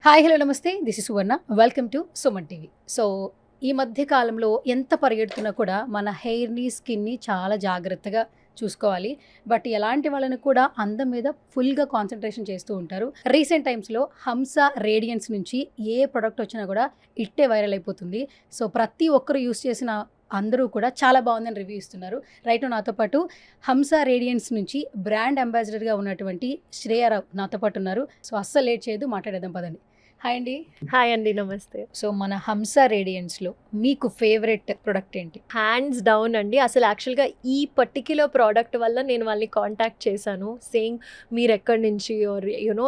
Hi hello నమస్తే this is Suvarna welcome to Suman TV. So ఈ మధ్య కాలంలో ఎంత పరిగెడుతున్నా కూడా మన హెయిర్ని స్కిన్ని చాలా జాగ్రత్తగా చూసుకోవాలి. బట్ ఎలాంటి వాళ్ళని కూడా అందం మీద ఫుల్గా కాన్సన్ట్రేషన్ చేస్తూ ఉంటారు. రీసెంట్ టైమ్స్లో హంస రేడియన్స్ నుంచి ఏ ప్రోడక్ట్ వచ్చినా కూడా ఇట్టే వైరల్ అయిపోతుంది. సో ప్రతి ఒక్కరు యూస్ చేసిన అందరూ కూడా చాలా బాగుందని రివ్యూ ఇస్తున్నారు. రైట్ నాతో పాటు హంస రేడియన్స్ నుంచి బ్రాండ్ అంబాసిడర్గా ఉన్నటువంటి శ్రేయారావు నాతో పాటు ఉన్నారు. సో అస్సలు లేట్ చేయదు, మాట్లాడేద్దాం పదండి. హాయ్ అండి. హాయ్ అండి, నమస్తే. సో మన హంస రేడియన్స్లో మీకు ఫేవరెట్ ప్రొడక్ట్ ఏంటి? హ్యాండ్స్ డౌన్ అండి. అసలు యాక్చువల్గా ఈ పర్టిక్యులర్ ప్రోడక్ట్ వల్ల నేను వాళ్ళని కాంటాక్ట్ చేశాను, సేయింగ్ మీరు ఎక్కడి నుంచి are you know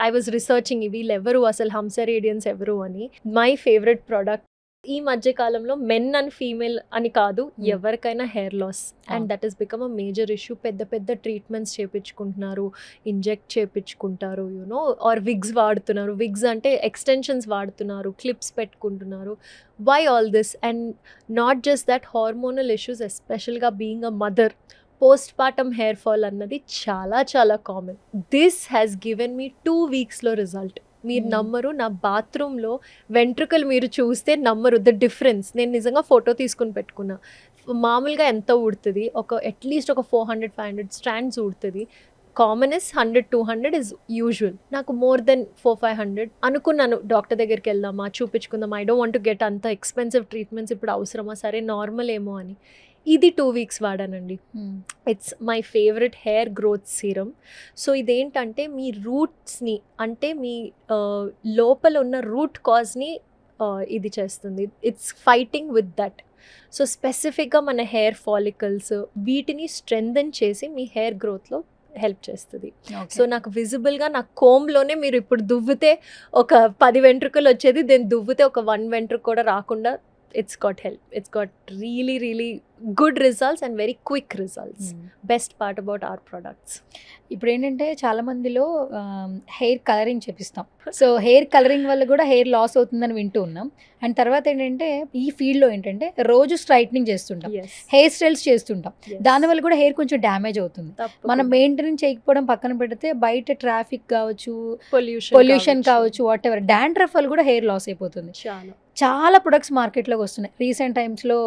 I was researching వీళ్ళు ఎవరు, అసలు హంస రేడియన్స్ ఎవరు అని. మై ఫేవరెట్ ప్రోడక్ట్ ఈ మధ్య కాలంలో మెన్ అండ్ ఫీమేల్ అని కాదు, ఎవరికైనా hair loss and that is become a major issue. పెద్ద పెద్ద ట్రీట్మెంట్స్ చేయించుకుంటున్నారు, ఇంజెక్ట్ చేయించుకుంటారు, యూనో ఆర్ విగ్స్ వాడుతున్నారు. విగ్స్ అంటే ఎక్స్టెన్షన్స్ వాడుతున్నారు, క్లిప్స్ పెట్టుకుంటున్నారు. Why all this? And not just that, hormonal issues, ఎస్పెషల్గా being a mother, postpartum hair fall అన్నది చాలా చాలా common. This has given me 2 వీక్స్లో రిజల్ట్. మీరు నమ్మరు, నా బాత్రూంలో వెంట్రుకలు మీరు చూస్తే నమ్మరు ద డిఫరెన్స్. నేను నిజంగా ఫోటో తీసుకుని పెట్టుకున్నా. మామూలుగా ఎంత ఊడుతుంది, అట్లీస్ట్ ఒక 400-500 స్ట్రాండ్స్ ఊడుతుంది. Common is 100-200 is usual. నాకు మోర్ దెన్ 400-500 అనుకున్నాను. డాక్టర్ దగ్గరికి వెళ్దామా, చూపించుకుందాం, I don't want to get అంత ఎక్స్పెన్సివ్ ట్రీట్మెంట్స్, ఇప్పుడు అవసరమా, సరే నార్మల్ ఏమో అని. ఇది 2 వీక్స్ వాడానండి. It's my favourite hair growth serum. So ఇదేంటంటే మీ రూట్స్ని, అంటే మీ లోపల ఉన్న రూట్ కాజ్ని ఇది చేస్తుంది. It's fighting with that. So స్పెసిఫిక్గా మన హెయిర్ ఫాలికల్స్ వీటిని స్ట్రెంథెన్ చేసి మీ హెయిర్ గ్రోత్లో హెల్ప్ చేస్తుంది. సో నాకు విజిబుల్గా నా కోమ్లోనే మీరు ఇప్పుడు దువ్వితే ఒక 10 వెంట్రుకలు వచ్చేది, దీన్ని దువ్వితే ఒక 1 వెంట్రుక కూడా రాకుండా it's got help. It's got really really good results and very quick results. Best part about our products. ఇప్పుడు ఏంటంటే చాలా మందిలో హెయిర్ కలరింగ్ చేపిస్తాం. సో హెయిర్ కలరింగ్ వల్ల కూడా హెయిర్ లాస్ అవుతుందని వింటూ ఉన్నాం. అండ్ తర్వాత ఏంటంటే ఈ ఫీల్డ్లో ఏంటంటే రోజు స్ట్రైట్నింగ్ చేస్తుంటాం, హెయిర్ స్టైల్స్ చేస్తుంటాం. దానివల్ల కూడా హెయిర్ కొంచెం డ్యామేజ్ అవుతుంది. మనం మెయింటెనెన్స్ చేయకపోవడం పక్కన పెడితే బయట ట్రాఫిక్ కావచ్చు, పొల్యూషన్ కావచ్చు, వాట్ ఎవర్, డాండ్రఫ్ వల్ల కూడా హెయిర్ లాస్ అయిపోతుంది. చాలా ప్రొడక్ట్స్ మార్కెట్లోకి వస్తున్నాయి రీసెంట్ టైమ్స్లో.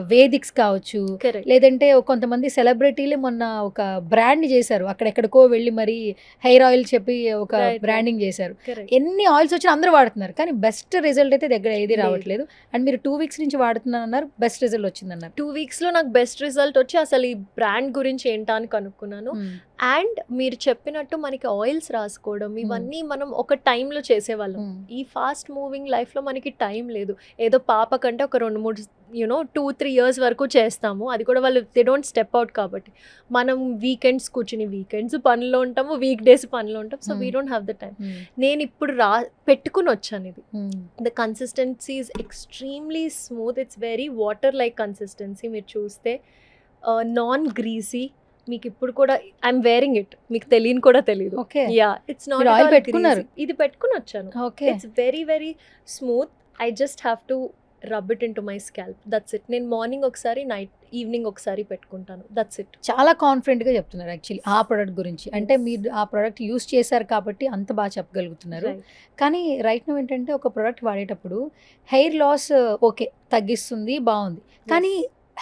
వేదిక్స్ కావచ్చు, లేదంటే కొంతమంది సెలబ్రిటీలు మొన్న ఒక బ్రాండ్ చేశారు, అక్కడెక్కడికో వెళ్ళి మరి హెయిర్ ఆయిల్ చెప్పి ఒక బ్రాండింగ్ చేశారు. ఎన్ని ఆయిల్స్ వచ్చినా అందరూ వాడుతున్నారు, కానీ బెస్ట్ రిజల్ట్ అయితే దగ్గర ఏది రావట్లేదు. అండ్ మీరు 2 వీక్స్ నుంచి వాడుతున్నారన్నారు, బెస్ట్ రిజల్ట్ వచ్చిందన్నారు. 2 వీక్స్లో నాకు బెస్ట్ రిజల్ట్ వచ్చి అసలు ఈ బ్రాండ్ గురించి ఏంటా అని కనుక్కున్నాను. అండ్ మీరు చెప్పినట్టు మనకి ఆయిల్స్ రాసుకోవడం ఇవన్నీ మనం ఒక టైంలో చేసేవాళ్ళం. ఈ ఫాస్ట్ మూవింగ్ లైఫ్లో మనకి టైం లేదు. ఏదో పాప కంటే ఒక 2-3 2-3 ఇయర్స్ వరకు చేస్తాము, అది కూడా వాళ్ళు దే డోంట్ స్టెప్ అవుట్ కాబట్టి. మనం వీకెండ్స్ కూర్చుని, వీకెండ్స్ పనిలో ఉంటాము, వీక్ డేస్ పనిలో ఉంటాం. So we don't have the time. నేను ఇప్పుడు పెట్టుకుని వచ్చాను ఇది. The consistency is extremely smooth. It's very water like consistency. మీరు చూస్తే నాన్ గ్రీసీ. మీకు ఇప్పుడు కూడా ఐఎమ్ వేరింగ్ ఇట్, మీకు తెలియని కూడా తెలియదు. యా, ఇట్స్ నాట్ ఆయిల్ పెట్టుకున్నారు. ఇది పెట్టుకుని వచ్చాను. It's very very smooth. I just have to rub it into my scalp, that's it. నేను మార్నింగ్ ఒకసారి, ఈవినింగ్ ఒకసారి పెట్టుకుంటాను, దట్స్ ఇట్. చాలా కాన్ఫిడెంట్గా చెప్తున్నారు యాక్చువల్లీ ఆ ప్రోడక్ట్ గురించి. అంటే మీరు ఆ ప్రోడక్ట్ యూస్ చేశారు కాబట్టి అంత బాగా చెప్పగలుగుతున్నారు. కానీ రైట్ నౌ ఏంటంటే ఒక ప్రోడక్ట్ వాడేటప్పుడు హెయిర్ లాస్ ఓకే తగ్గిస్తుంది, బాగుంది, కానీ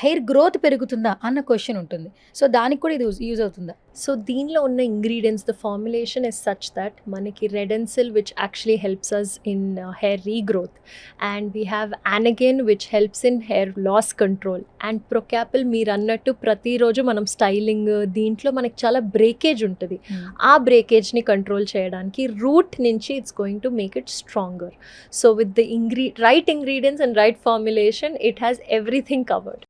హెయిర్ గ్రోత్ పెరుగుతుందా అన్న క్వశ్చన్ ఉంటుంది. సో దానికి కూడా ఇది యూజ్ అవుతుందా? సో దీనిలో ఉన్న ingredients, the formulation is such that మనకి Redensyl which actually helps us in hair regrowth, and we have Anagain which helps in hair loss control, and Procapil మీరు అన్నట్టు ప్రతిరోజు మనం స్టైలింగ్ దీంట్లో మనకి చాలా బ్రేకేజ్ ఉంటుంది. ఆ బ్రేకేజ్ని కంట్రోల్ చేయడానికి రూట్ నుంచి it's going to make it stronger. So with the right ingredients and right formulation, it has everything covered.